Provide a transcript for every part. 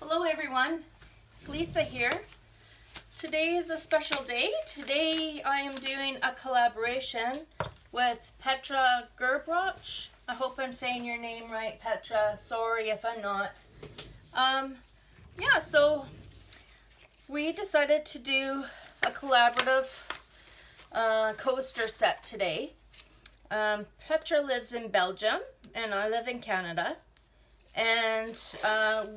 Hello everyone, it's Lisa here. Today is a special day. Today I am doing a collaboration with Petra Gerbracht. I hope I'm saying your name right, Petra. Sorry if I'm not. So we decided to do a collaborative coaster set today. Petra lives in Belgium and I live in Canada. And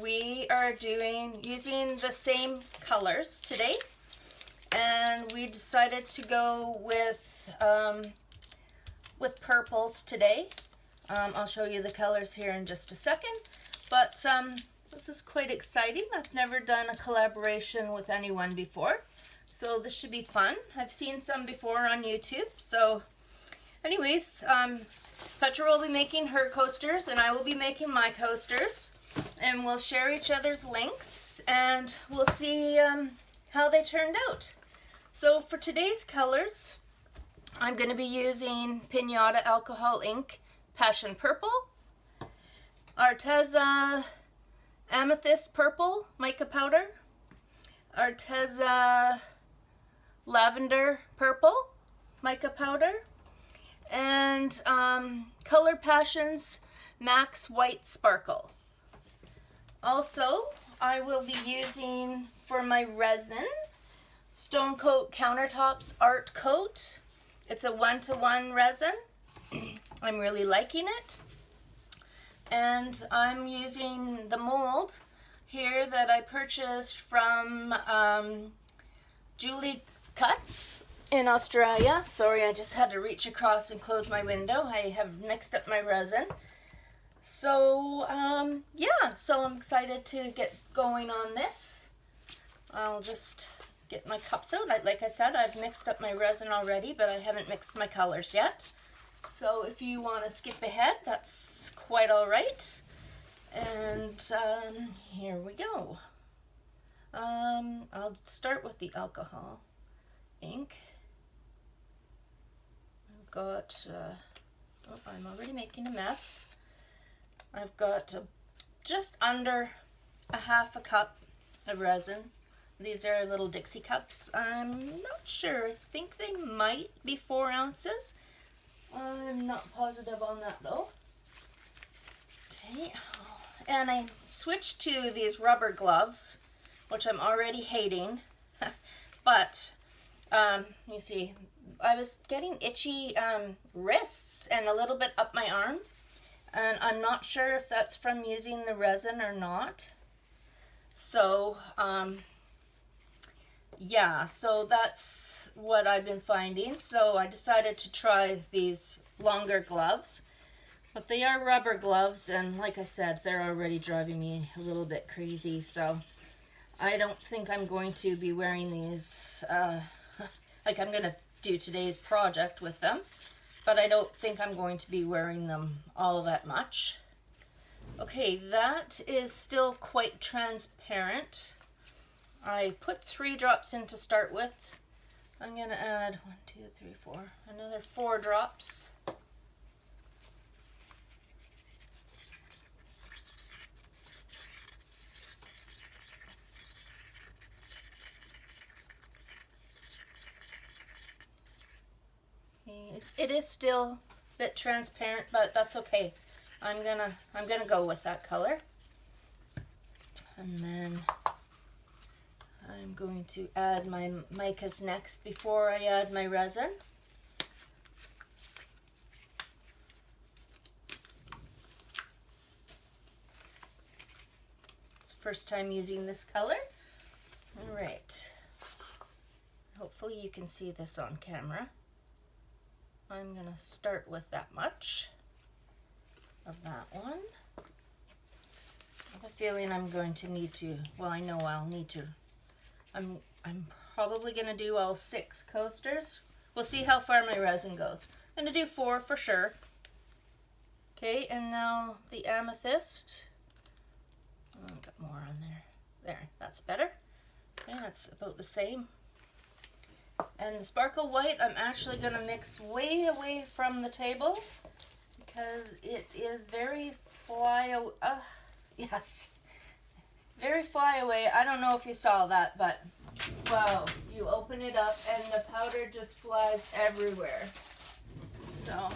we are using the same colors today, and we decided to go with purples today. I'll show you the colors here in just a second, but this is quite exciting. I've never done a collaboration with anyone before, so this should be fun. I've seen some before on YouTube, so anyways, Petra will be making her coasters and I will be making my coasters, and we'll share each other's links and we'll see how they turned out. So for today's colors, I'm going to be using Pinata Alcohol Ink Passion Purple, Arteza Amethyst Purple Mica Powder, Arteza Lavender Purple Mica Powder, and Color Passions Max White Sparkle. Also, I will be using for my resin Stone Coat Countertops Art Coat. It's a 1-to-1 resin. I'm really liking it. And I'm using the mold here that I purchased from Julie Cuts in Australia. Sorry, I just had to reach across and close my window. I have mixed up my resin. So, so I'm excited to get going on this. I'll just get my cups out. Like I said, I've mixed up my resin already, but I haven't mixed my colors yet. So if you want to skip ahead, that's quite all right. And here we go. I'll start with the alcohol ink. I'm already making a mess. I've got just under a half a cup of resin. These are little Dixie cups. I'm not sure. I think they might be 4 ounces. I'm not positive on that though. Okay. And I switched to these rubber gloves, which I'm already hating. But you see, I was getting itchy wrists and a little bit up my arm, and I'm not sure if that's from using the resin or not. So so that's what I've been finding. So I decided to try these longer gloves, but they are rubber gloves, and like I said, they're already driving me a little bit crazy. So I don't think I'm going to be wearing these like I'm gonna do today's project with them, but I don't think I'm going to be wearing them all that much. Okay, that is still quite transparent. I put 3 drops in to start with. I'm gonna add 1, 2, 3, 4, another 4 drops. It is still a bit transparent, but that's okay. I'm gonna go with that color. And then I'm going to add my micas next before I add my resin. It's the first time using this color. All right. Hopefully you can see this on camera. I'm going to start with that much of that one. I have a feeling I'm going to need to, well, I know I'll need to. I'm probably going to do all 6 coasters. We'll see how far my resin goes. I'm going to do 4 for sure. Okay, and now the amethyst. Oh, I've got more on there. There, that's better. Okay, that's about the same. And the sparkle white, I'm actually going to mix way away from the table because it is very yes. Very flyaway. I don't know if you saw that, but wow, you open it up and the powder just flies everywhere. So, all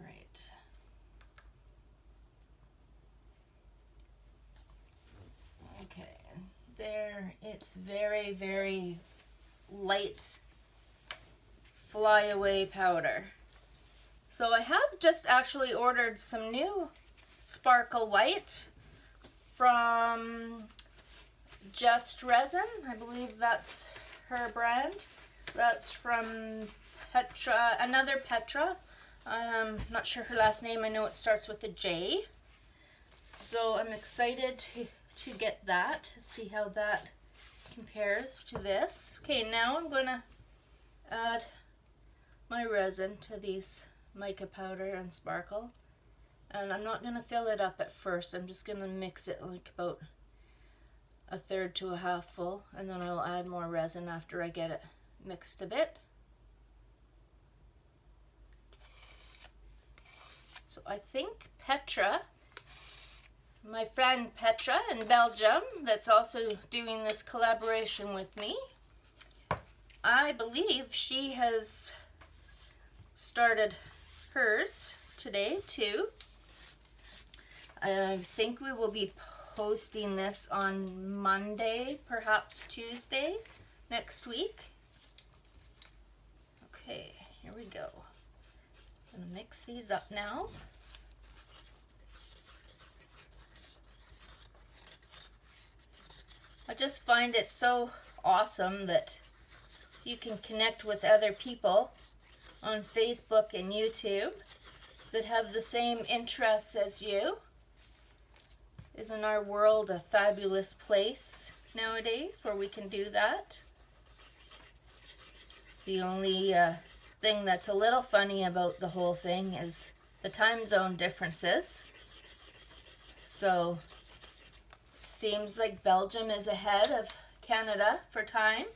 right. Okay, there, it's very, very light flyaway powder. So I have just actually ordered some new sparkle white from Resin. I believe that's her brand. That's from Petra, another Petra. Not sure her last name. I know it starts with a J. So I'm excited to get that, see how that compares to this. Okay, now I'm going to add my resin to these mica powder and sparkle. And I'm not going to fill it up at first. I'm just going to mix it like about a third to a half full, and then I'll add more resin after I get it mixed a bit. So I think Petra, my friend Petra in Belgium, that's also doing this collaboration with me, I believe she has started hers today too. I think we will be posting this on Monday, perhaps Tuesday next week. Okay, here we go. I'm gonna mix these up now. I just find it so awesome that you can connect with other people on Facebook and YouTube that have the same interests as you. Isn't our world a fabulous place nowadays where we can do that? The only thing that's a little funny about the whole thing is the time zone differences. So it seems like Belgium is ahead of Canada for time.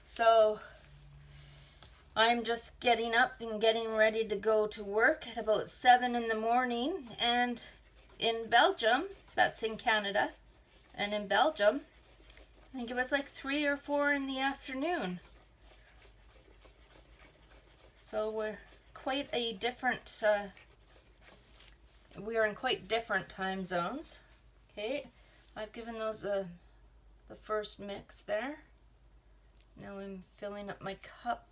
So I'm just getting up and getting ready to go to work at about 7 in the morning, and in Belgium, that's in Canada, and in Belgium, I think it was like 3 or 4 in the afternoon. So we're quite a different, we are in quite different time zones. Okay, I've given those the first mix there. Now I'm filling up my cup.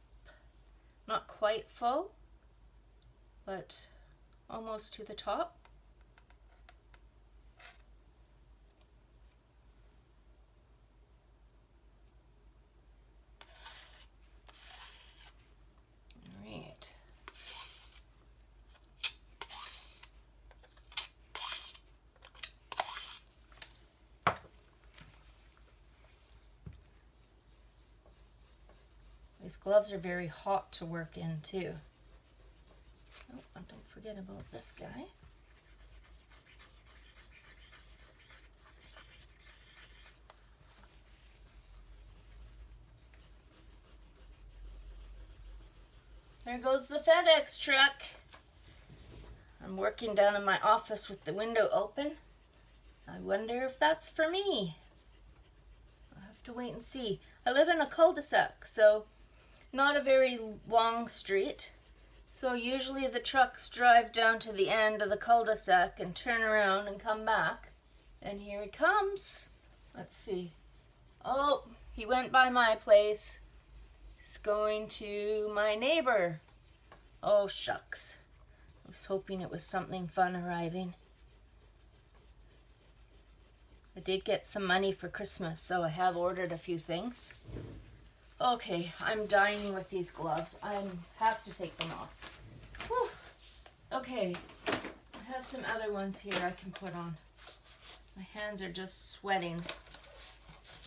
Not quite full, but almost to the top. All right. These gloves are very hot to work in too. Oh, and don't forget about this guy. There goes the FedEx truck. I'm working down in my office with the window open. I wonder if that's for me. I'll have to wait and see. I live in a cul-de-sac, so not a very long street. So usually the trucks drive down to the end of the cul-de-sac and turn around and come back. And here he comes. Let's see. Oh, he went by my place. He's going to my neighbor. Oh, shucks. I was hoping it was something fun arriving. I did get some money for Christmas, so I have ordered a few things. Okay, I'm dying with these gloves. I have to take them off. Whew. Okay, I have some other ones here I can put on. My hands are just sweating.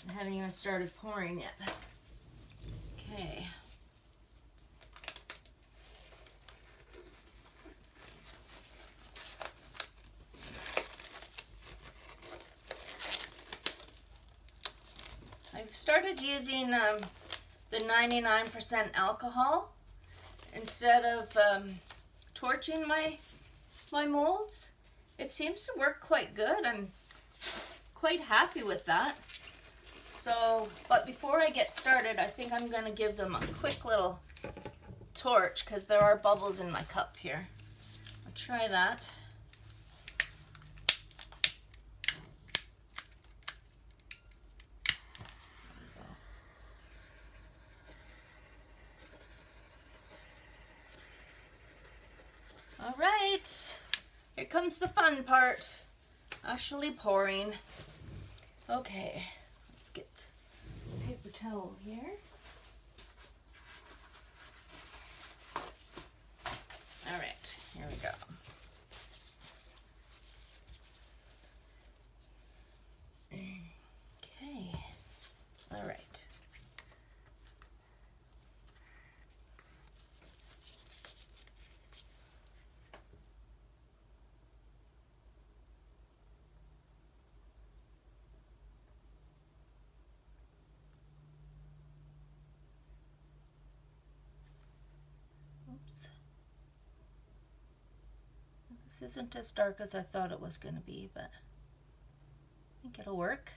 I haven't even started pouring yet. Okay. I've started using the 99% alcohol instead of torching my molds. it seems to work quite good. I'm quite happy with that. So, but before I get started, I think I'm going to give them a quick little torch because there are bubbles in my cup here. I'll try that. All right, here comes the fun part, actually pouring. Okay, let's get a paper towel here. All right, here we go. Okay, all right. Oops. This isn't as dark as I thought it was going to be, but I think it'll work.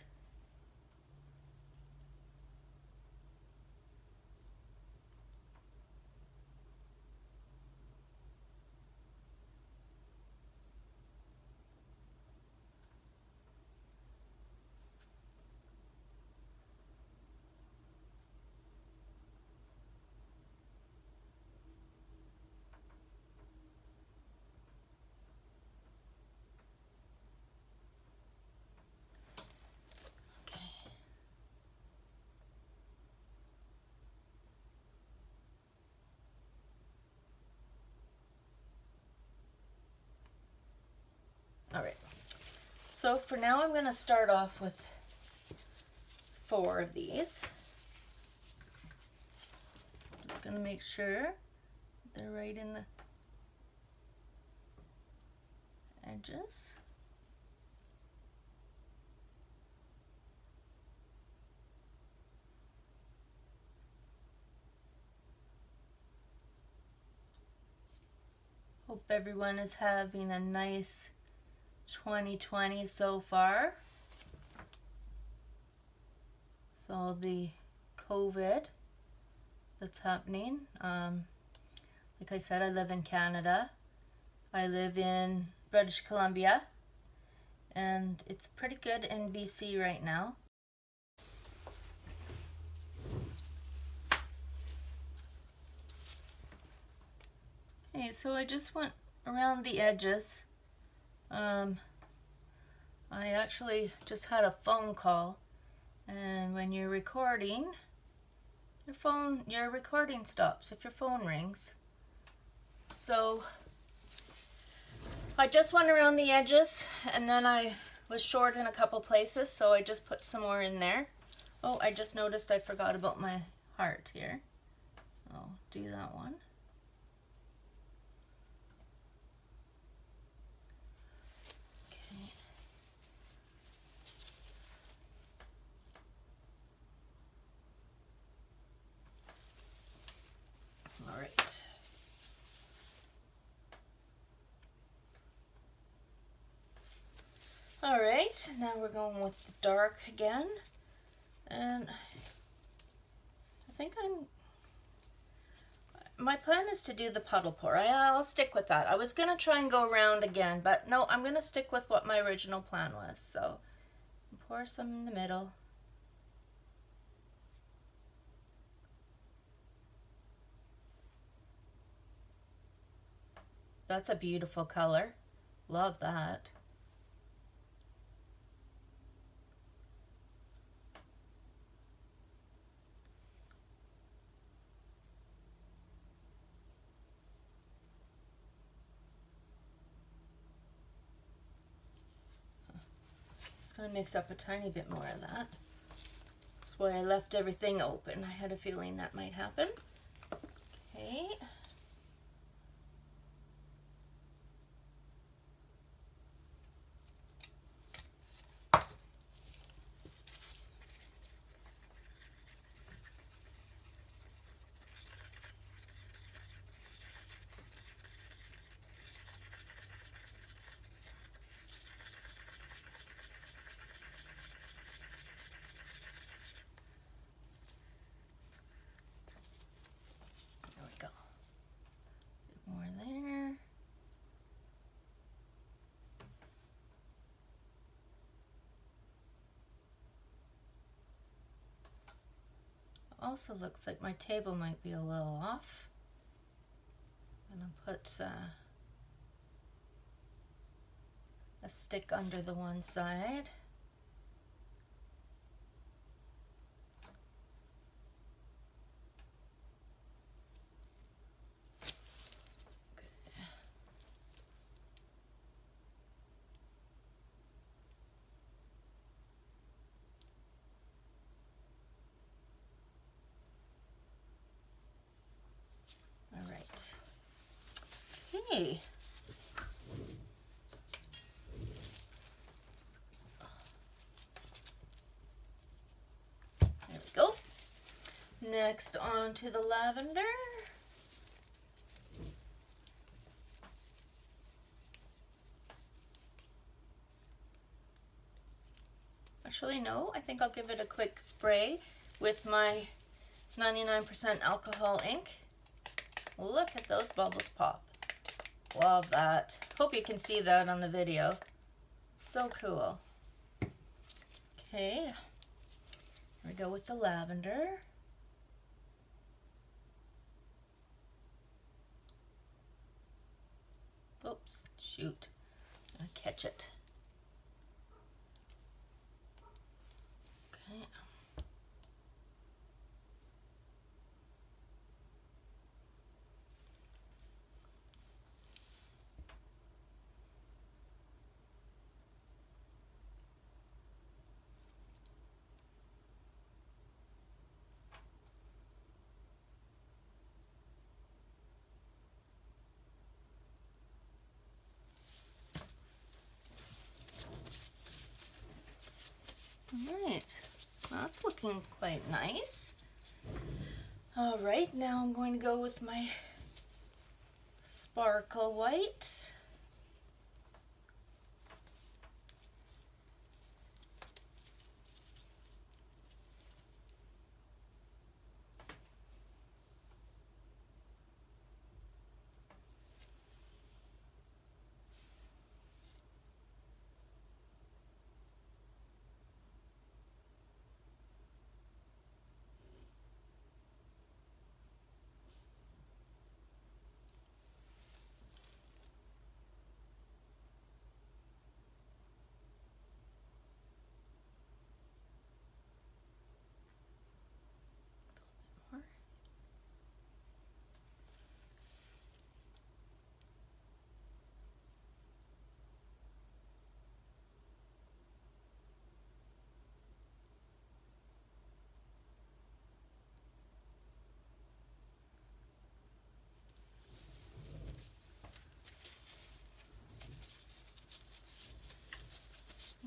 All right, so for now I'm going to start off with 4 of these. Just going to make sure they're right in the edges. Hope everyone is having a nice 2020 so far. So the COVID that's happening, like I said, I live in Canada. I live in British Columbia, and it's pretty good in BC right now. Okay, so I just went around the edges. I actually just had a phone call, and when you're recording, your recording stops if your phone rings. So I just went around the edges, and then I was short in a couple places, so I just put some more in there. Oh, I just noticed I forgot about my heart here, so do that one. All right. All right, now we're going with the dark again. And I think my plan is to do the puddle pour. I'll stick with that. I was going to try and go around again, but no, I'm going to stick with what my original plan was. So pour some in the middle. That's a beautiful color. Love that. Just going to mix up a tiny bit more of that. That's why I left everything open. I had a feeling that might happen. Okay. Also looks like my table might be a little off. I'm gonna put a stick under the one side. All right. Okay. There we go. Next on to the lavender. Actually, no, I think I'll give it a quick spray with my 99% alcohol ink. Look at those bubbles pop. Love that. Hope you can see that on the video. So cool. Okay, here we go with the lavender. Oops, shoot. I'll catch it. Okay. All right, well, that's looking quite nice. All right, now I'm going to go with my sparkle white.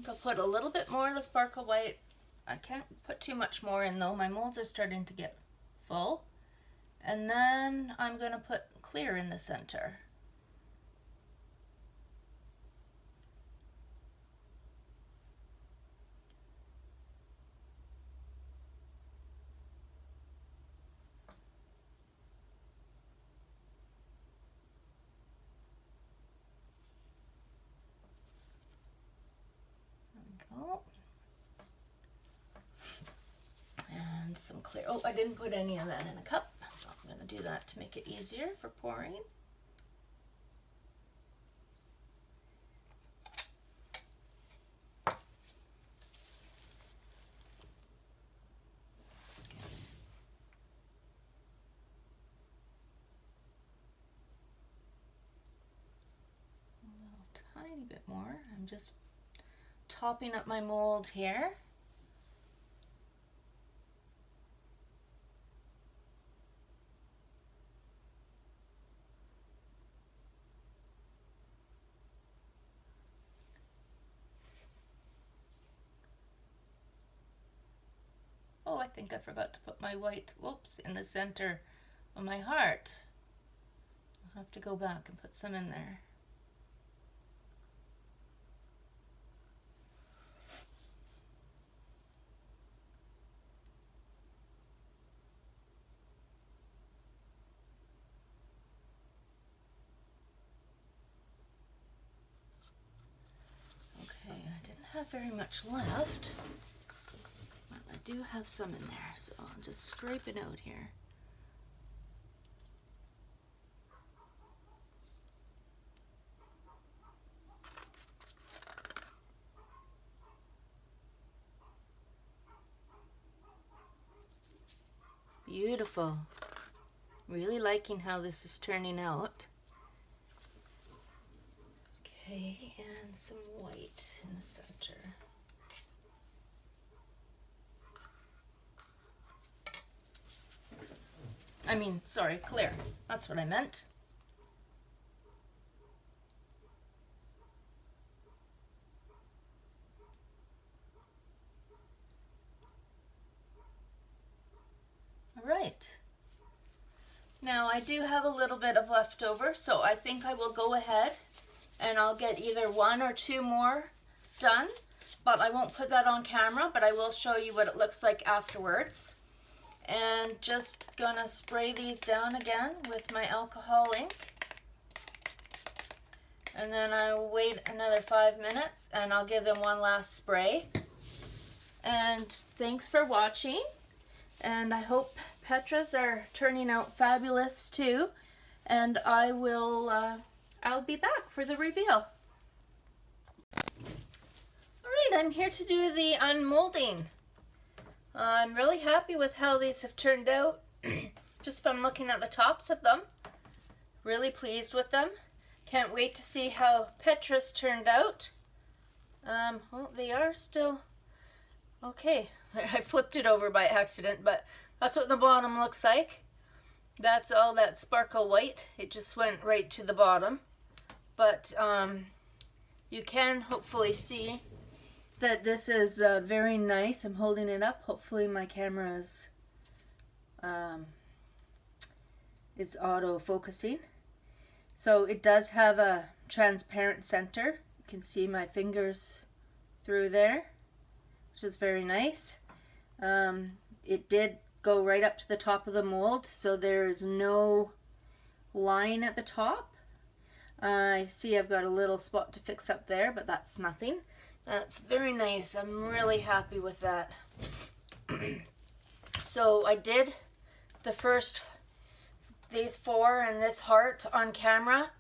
I'll put a little bit more of the sparkle white. I can't put too much more in though. My molds are starting to get full. And then I'm going to put clear in the center. Go. And some clear. Oh, I didn't put any of that in a cup, so I'm going to do that to make it easier for pouring. A little tiny bit more. I'm just topping up my mold here. Oh, I think I forgot to put my white, whoops, in the center of my heart. I'll have to go back and put some in there. Okay, I didn't have very much left. Well, I do have some in there, so I'll just scrape it out here. Beautiful. Really liking how this is turning out. Okay, and some white in the center. Sorry, clear. That's what I meant. All right. Now I do have a little bit of leftover, so I think I will go ahead and I'll get either 1 or 2 more done, but I won't put that on camera, but I will show you what it looks like afterwards. And just gonna spray these down again with my alcohol ink. And then I'll wait another 5 minutes and I'll give them one last spray. And thanks for watching. And I hope Petras are turning out fabulous too. And I'll be back for the reveal. Alright, I'm here to do the unmolding. I'm really happy with how these have turned out, just from looking at the tops of them. Really pleased with them. Can't wait to see how Petra's turned out. Well, they are still okay. I flipped it over by accident, but that's what the bottom looks like. That's all that sparkle white. It just went right to the bottom. But you can hopefully see that this is very nice. I'm holding it up. Hopefully my camera is auto-focusing. So it does have a transparent center. You can see my fingers through there, which is very nice. It did go right up to the top of the mold, so there is no line at the top. I see I've got a little spot to fix up there, but that's nothing. That's very nice. I'm really happy with that. So I did the first, these 4 and this heart on camera,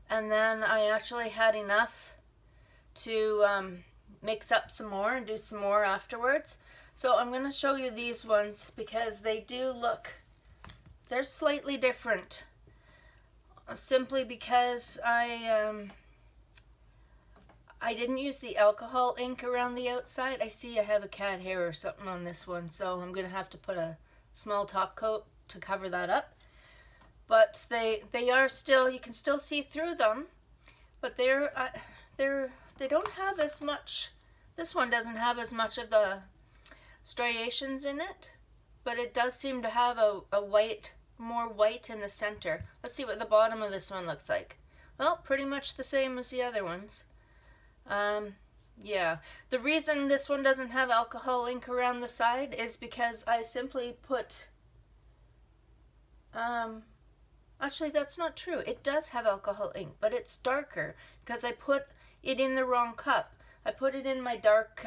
and then I actually had enough to mix up some more and do some more afterwards. So I'm going to show you these ones because they do look, they're slightly different. Simply because I didn't use the alcohol ink around the outside. I see I have a cat hair or something on this one, so I'm going to have to put a small top coat to cover that up. But they are still, you can still see through them, but they don't have as much, this one doesn't have as much of the striations in it, but it does seem to have a white, more white in the center. Let's see what the bottom of this one looks like. Well, pretty much the same as the other ones. Yeah, the reason this one doesn't have alcohol ink around the side is because I simply put, actually that's not true. It does have alcohol ink, but it's darker because I put it in the wrong cup. I put it in my dark,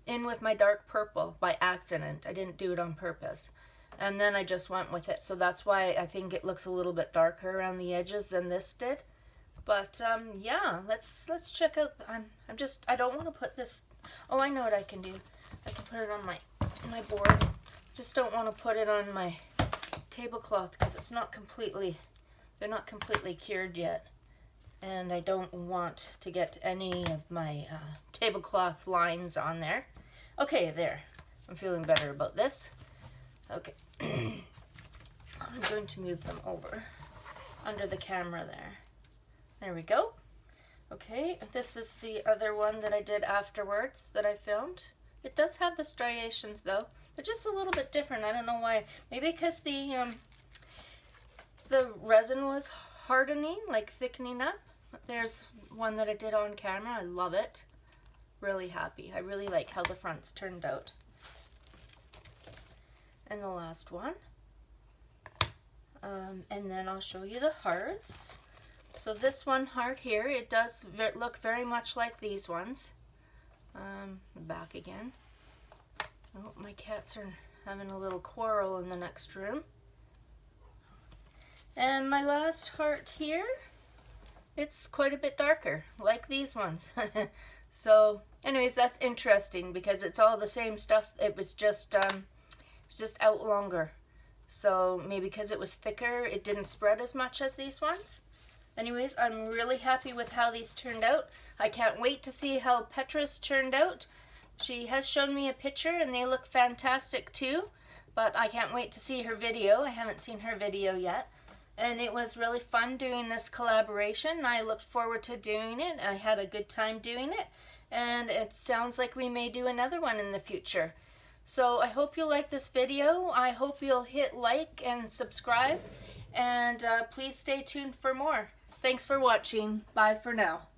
in with my dark purple by accident. I didn't do it on purpose. And then I just went with it. So that's why I think it looks a little bit darker around the edges than this did. But yeah, let's check out. I don't want to put this. Oh, I know what I can do. I can put it on my board. Just don't want to put it on my tablecloth because it's not completely. They're not completely cured yet, and I don't want to get any of my tablecloth lines on there. Okay, there. I'm feeling better about this. Okay, I'm going to move them over under the camera there. There we go. Okay, this is the other one that I did afterwards that I filmed. It does have the striations though. They're just a little bit different. I don't know why. Maybe because the resin was hardening, like thickening up. There's one that I did on camera. I love it. Really happy. I really like how the fronts turned out. And the last one. And then I'll show you the hearts. So this one heart here, it does look very much like these ones. Back again. Oh, my cats are having a little quarrel in the next room. And my last heart here, it's quite a bit darker, like these ones. So, anyways, that's interesting because it's all the same stuff. It was just out longer. So maybe because it was thicker, it didn't spread as much as these ones. Anyways, I'm really happy with how these turned out. I can't wait to see how Petra's turned out. She has shown me a picture and they look fantastic too, but I can't wait to see her video. I haven't seen her video yet. And it was really fun doing this collaboration. I looked forward to doing it. I had a good time doing it. And it sounds like we may do another one in the future. So I hope you like this video. I hope you'll hit like and subscribe. And please stay tuned for more. Thanks for watching. Bye for now.